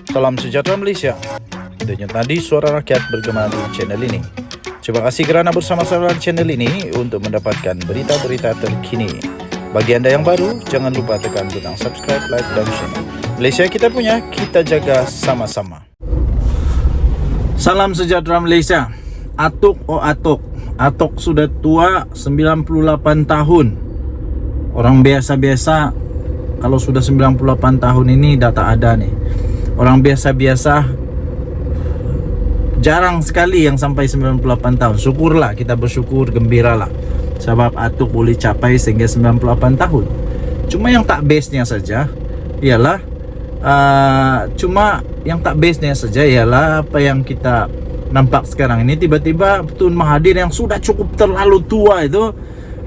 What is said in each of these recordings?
Salam sejahtera Malaysia. Denyut nadi suara rakyat bergema di channel ini. Terima kasih kerana bersama-sama di channel ini untuk mendapatkan berita-berita terkini. Bagi anda yang baru, jangan lupa tekan butang subscribe, like dan share. Malaysia kita punya, kita jaga sama-sama. Salam sejahtera Malaysia. Atuk Atuk. Atuk sudah tua, 98 tahun. Orang biasa-biasa kalau sudah 98 tahun ini dah tak ada nih. Orang biasa-biasa jarang sekali yang sampai 98 tahun. Syukurlah, kita bersyukur, gembiralah sebab Atuk boleh capai sehingga 98 tahun. Cuma yang tak best-nya saja ialah apa yang kita nampak sekarang ini. Tiba-tiba Tun Mahathir yang sudah cukup terlalu tua itu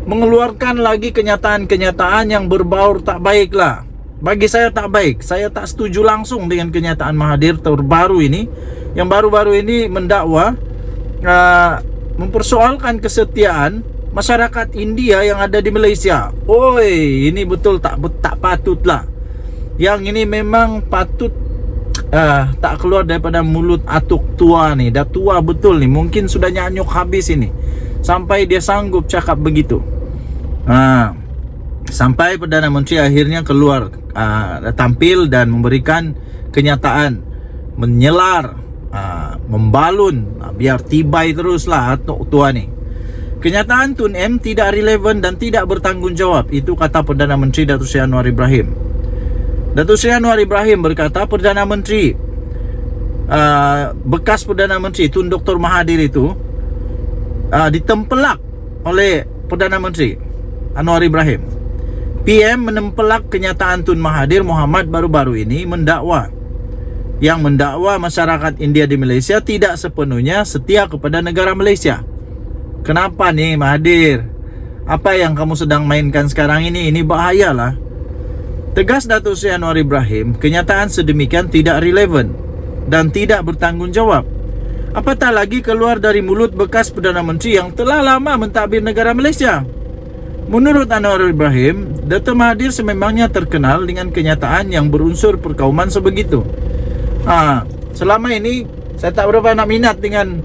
mengeluarkan lagi kenyataan-kenyataan yang berbaur tak baik lah. Bagi saya tak baik. Saya tak setuju langsung dengan kenyataan Mahathir terbaru ini. Yang baru-baru ini mendakwa mempersoalkan kesetiaan masyarakat India yang ada di Malaysia. Oi, ini betul tak patut lah. Yang ini memang patut tak keluar daripada mulut Atuk tua nih. Dah tua betul nih. Mungkin sudah nyanyuk habis ini sampai dia sanggup cakap begitu. Sampai Perdana Menteri akhirnya keluar, tampil dan memberikan kenyataan, menyelar, membalun, biar tibai teruslah Atuk tua ni. Kenyataan Tun M tidak relevan dan tidak bertanggungjawab. Itu kata Perdana Menteri Datuk Seri Anwar Ibrahim. Datuk Seri Anwar Ibrahim berkata Perdana Menteri, bekas Perdana Menteri Tun Dr. Mahathir itu ditempelak oleh Perdana Menteri Anwar Ibrahim. PM menempelak kenyataan Tun Mahathir Mohamad baru-baru ini mendakwa masyarakat India di Malaysia tidak sepenuhnya setia kepada negara Malaysia. Kenapa nih Mahathir? Apa yang kamu sedang mainkan sekarang ini? Ini bahayalah. Tegas Datuk Seri Anwar Ibrahim, kenyataan sedemikian tidak relevan dan tidak bertanggungjawab. Apatah lagi keluar dari mulut bekas Perdana Menteri yang telah lama mentadbir negara Malaysia. Menurut Anwar Ibrahim, Datuk Mahathir sememangnya terkenal dengan kenyataan yang berunsur perkauman sebegitu. Selama ini saya tak berapa nak minat dengan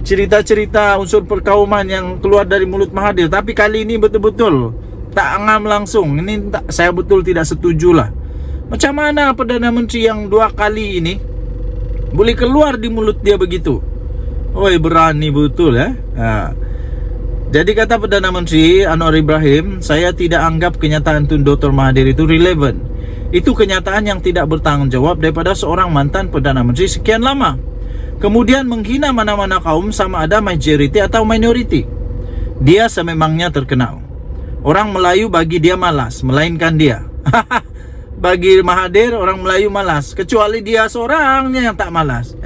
cerita-cerita unsur perkauman yang keluar dari mulut Mahathir. Tapi kali ini betul-betul tak ngam langsung. Ini saya betul tidak setujulah. Macam mana Perdana Menteri yang 2 kali ini boleh keluar di mulut dia begitu? Oi, berani betul ya. Jadi kata Perdana Menteri Anwar Ibrahim, saya tidak anggap kenyataan Tun Dr. Mahathir itu relevan. Itu kenyataan yang tidak bertanggungjawab daripada seorang mantan Perdana Menteri sekian lama. Kemudian menghina mana-mana kaum sama ada majoriti atau minoriti. Dia sememangnya terkenal. Orang Melayu bagi dia malas, melainkan dia. Bagi Mahathir orang Melayu malas, kecuali dia seorangnya yang tak malas.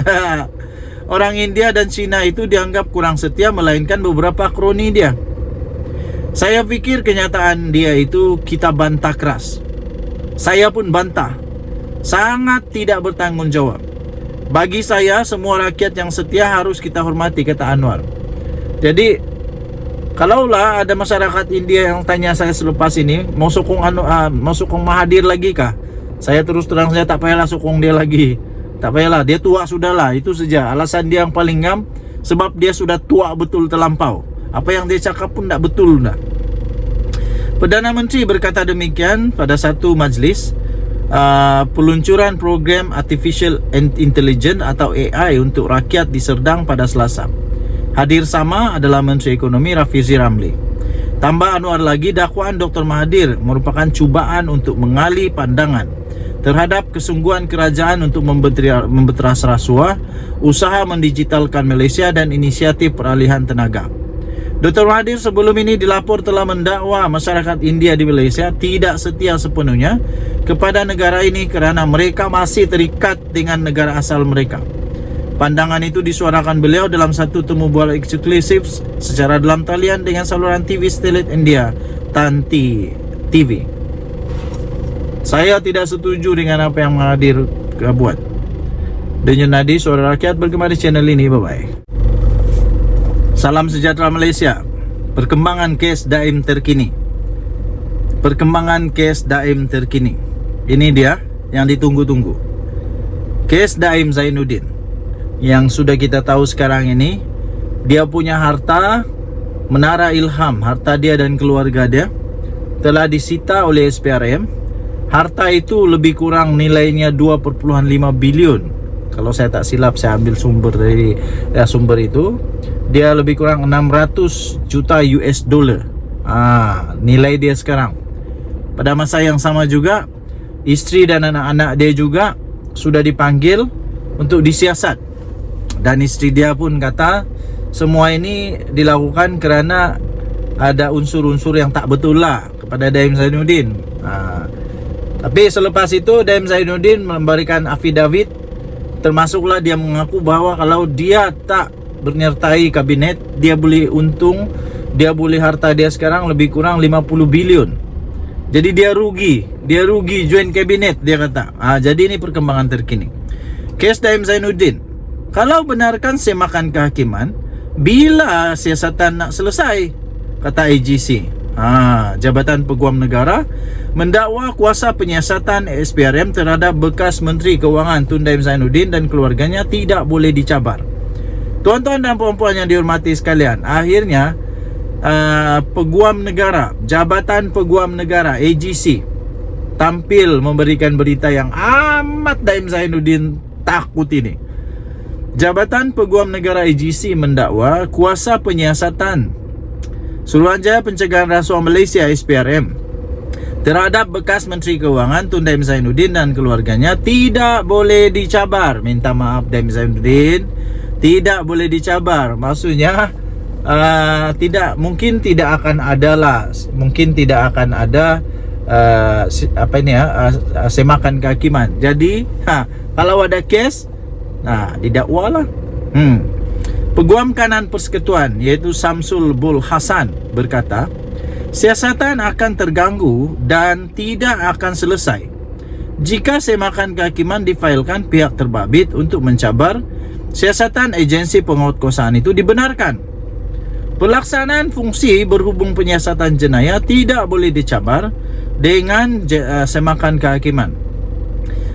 Orang India dan Cina itu dianggap kurang setia, melainkan beberapa kroni dia. Saya pikir kenyataan dia itu kita bantah keras. Saya pun bantah. Sangat tidak bertanggungjawab. Bagi saya semua rakyat yang setia harus kita hormati, kata Anwar. Jadi kalaulah ada masyarakat India yang tanya saya selepas ini, mau sokong Mahathir lagi kah? Saya terus terang saya tak payahlah sokong dia lagi. Tak payahlah, dia tua sudahlah. Itu saja alasan dia yang paling ngam. Sebab dia sudah tua betul terlampau. Apa yang dia cakap pun tak betul dah. Perdana Menteri berkata demikian pada satu majlis peluncuran program Artificial Intelligence atau AI untuk rakyat di Serdang pada Selasa. Hadir sama adalah Menteri Ekonomi Rafizi Ramli. Tambah Anwar lagi, dakwaan Dr. Mahathir merupakan cubaan untuk mengalih pandangan terhadap kesungguhan kerajaan untuk membeteras rasuah, usaha mendigitalkan Malaysia dan inisiatif peralihan tenaga. Dr. Mahathir sebelum ini dilapor telah mendakwa masyarakat India di Malaysia tidak setia sepenuhnya kepada negara ini kerana mereka masih terikat dengan negara asal mereka. Pandangan itu disuarakan beliau dalam satu temu bual eksklusif secara dalam talian dengan saluran TV satelit India, Tanti TV. Saya tidak setuju dengan apa yang Mahathir buat. Denyut nadi suara rakyat bergema di channel ini. Bye-bye. Salam sejahtera Malaysia. Perkembangan kes Daim terkini. Ini dia yang ditunggu-tunggu. Kes Daim Zainuddin yang sudah kita tahu sekarang ini, dia punya harta Menara Ilham, harta dia dan keluarga dia telah disita oleh SPRM. Harta itu lebih kurang nilainya 2,5 bilion. Kalau saya tak silap, saya ambil sumber dari sumber itu, dia lebih kurang 600 juta US dollar. Nilai dia sekarang. Pada masa yang sama juga, isteri dan anak-anak dia juga sudah dipanggil untuk disiasat. Dan isteri dia pun kata semua ini dilakukan kerana ada unsur-unsur yang tak betul lah kepada Daim Zainuddin. Tapi selepas itu Daim Zainuddin memberikan affidavit, termasuklah dia mengaku bahwa kalau dia tak menyertai kabinet, dia boleh untung, dia boleh harta dia sekarang lebih kurang 50 bilion. Jadi dia rugi join kabinet, dia kata. Jadi ini perkembangan terkini kes Daim Zainuddin. Kalau benarkan semakan kehakiman, bila siasatan nak selesai, kata AGC, Jabatan Peguam Negara mendakwa kuasa penyiasatan SPRM terhadap bekas Menteri Keuangan Tun Daim Zainuddin dan keluarganya tidak boleh dicabar. Tuan-tuan dan puan-puan yang dihormati sekalian, akhirnya Peguam Negara, Jabatan Peguam Negara AGC tampil memberikan berita yang amat Daim Zainuddin takut ini. Jabatan Peguam Negara AGC mendakwa kuasa penyiasatan Suruhanjaya Pencegahan Rasuah Malaysia SPRM terhadap bekas Menteri Keuangan Tun Daim Zainuddin dan keluarganya tidak boleh dicabar. Minta maaf Daim Zainuddin, tidak boleh dicabar. Maksudnya mungkin tidak akan ada semakan kehakiman. Jadi kalau ada kes, didakwa lah. Peguam kanan Persekutuan iaitu Samsul Bul Hasan berkata, siasatan akan terganggu dan tidak akan selesai jika semakan kehakiman difailkan pihak terbabit untuk mencabar siasatan agensi penguatkuasaan itu dibenarkan. Pelaksanaan fungsi berhubung penyiasatan jenayah tidak boleh dicabar dengan semakan kehakiman.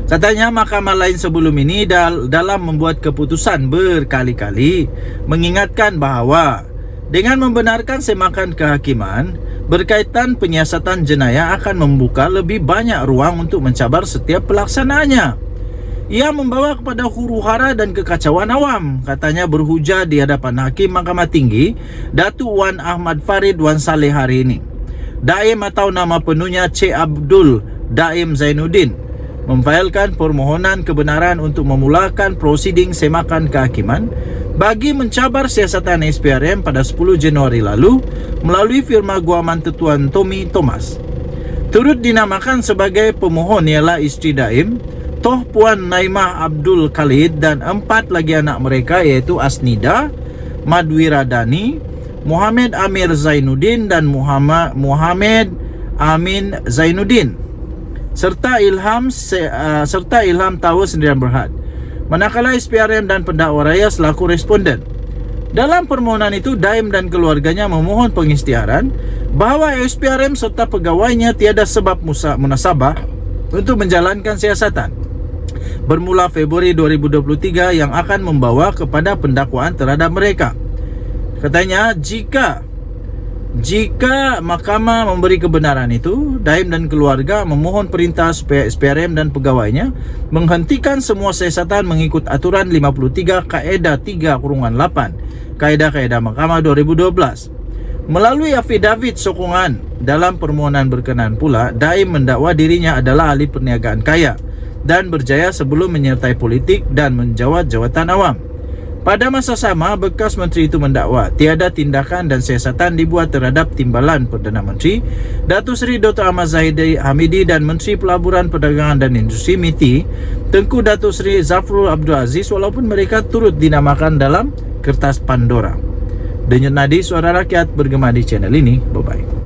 Katanya mahkamah lain sebelum ini dalam membuat keputusan berkali-kali mengingatkan bahawa dengan membenarkan semakan kehakiman berkaitan penyiasatan jenayah akan membuka lebih banyak ruang untuk mencabar setiap pelaksanaannya. Ia membawa kepada huru-hara dan kekacauan awam, katanya berhujah di hadapan Hakim Mahkamah Tinggi Datuk Wan Ahmad Farid Wan Saleh hari ini. Daim atau nama penuhnya Cik Abdul Daim Zainuddin memfailkan permohonan kebenaran untuk memulakan prosiding semakan kehakiman bagi mencabar siasatan SPRM pada 10 Januari lalu melalui firma guaman Tuan Tommy Thomas. Turut dinamakan sebagai pemohon ialah isteri Daim, Toh Puan Naimah Abdul Khalid dan 4 lagi anak mereka iaitu Asnida, Madwiradani, Muhammad Amir Zainuddin dan Muhammad Amin Zainuddin serta Ilham Tawa Sendirian Berhad, manakala SPRM dan pendakwa raya selaku responden. Dalam permohonan itu, Daim dan keluarganya memohon pengisytiharan bahawa SPRM serta pegawainya tiada sebab munasabah untuk menjalankan siasatan bermula Februari 2023 yang akan membawa kepada pendakwaan terhadap mereka. Katanya, jika mahkamah memberi kebenaran itu, Daim dan keluarga memohon perintah supaya SPRM dan pegawainya menghentikan semua siasatan mengikut aturan 53 Kaedah 3-8 Kaedah-Kaedah Mahkamah 2012. Melalui affidavit sokongan dalam permohonan berkenaan pula, Daim mendakwa dirinya adalah ahli perniagaan kaya dan berjaya sebelum menyertai politik dan menjawat jawatan awam. Pada masa sama, bekas menteri itu mendakwa tiada tindakan dan siasatan dibuat terhadap Timbalan Perdana Menteri Datuk Seri Dr. Ahmad Zahidi Hamidi dan Menteri Pelaburan Perdagangan dan Industri MITI Tengku Datuk Seri Zafrul Abdul Aziz, walaupun mereka turut dinamakan dalam kertas Pandora. Denyut nadi suara rakyat bergema di channel ini. Bye-bye.